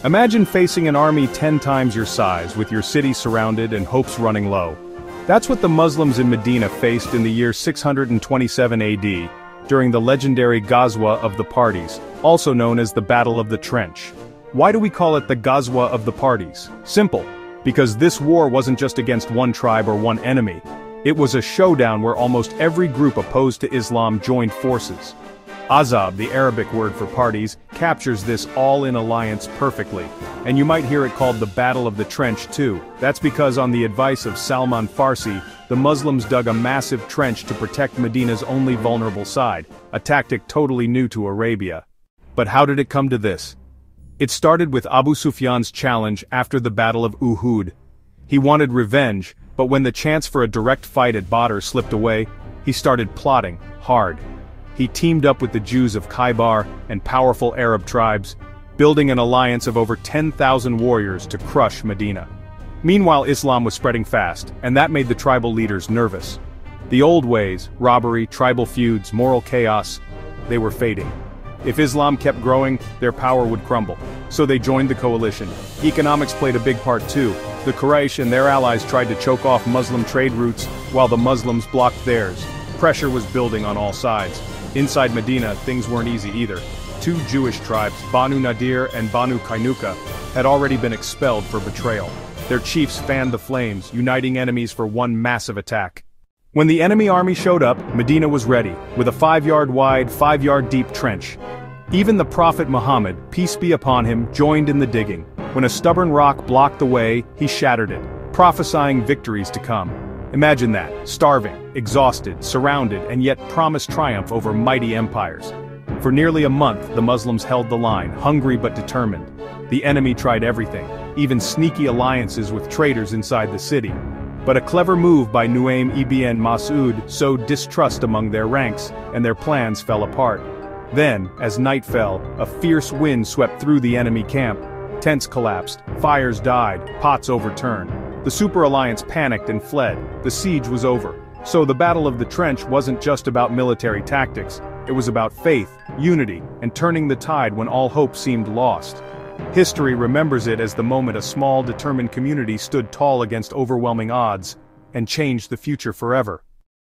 Imagine facing an army 10 times your size, with your city surrounded and hopes running low. That's what the Muslims in Medina faced in the year 627 AD, during the legendary Ghazwa of the Parties, also known as the Battle of the Trench. Why do we call it the Ghazwa of the Parties? Simple. Because this war wasn't just against one tribe or one enemy. It was a showdown where almost every group opposed to Islam joined forces. Azab, the Arabic word for parties, captures this all-in alliance perfectly. And you might hear it called the Battle of the Trench too. That's because on the advice of Salman Farsi, the Muslims dug a massive trench to protect Medina's only vulnerable side, a tactic totally new to Arabia. But how did it come to this? It started with Abu Sufyan's challenge after the Battle of Uhud. He wanted revenge, but when the chance for a direct fight at Badr slipped away, he started plotting hard. He teamed up with the Jews of Khaybar and powerful Arab tribes, building an alliance of over 10,000 warriors to crush Medina. Meanwhile, Islam was spreading fast, and that made the tribal leaders nervous. The old ways, robbery, tribal feuds, moral chaos, they were fading. If Islam kept growing, their power would crumble. So they joined the coalition. Economics played a big part too. The Quraysh and their allies tried to choke off Muslim trade routes, while the Muslims blocked theirs. Pressure was building on all sides. Inside Medina, things weren't easy either. Two Jewish tribes, Banu Nadir and Banu Kainuka, had already been expelled for betrayal. Their chiefs fanned the flames, uniting enemies for one massive attack. When the enemy army showed up, Medina was ready, with a 5-yard wide, 5-yard deep trench. Even the Prophet Muhammad, peace be upon him, joined in the digging. When a stubborn rock blocked the way, he shattered it, prophesying victories to come. Imagine that, starving, exhausted, surrounded, and yet promised triumph over mighty empires. For nearly a month, the Muslims held the line, hungry but determined. The enemy tried everything, even sneaky alliances with traitors inside the city. But a clever move by Nuaym ibn Mas'ud sowed distrust among their ranks, and their plans fell apart. Then, as night fell, a fierce wind swept through the enemy camp. Tents collapsed, fires died, pots overturned. The Super Alliance panicked and fled. The siege was over. So the Battle of the Trench wasn't just about military tactics. It was about faith, unity, and turning the tide when all hope seemed lost. History remembers it as the moment a small, determined community stood tall against overwhelming odds and changed the future forever.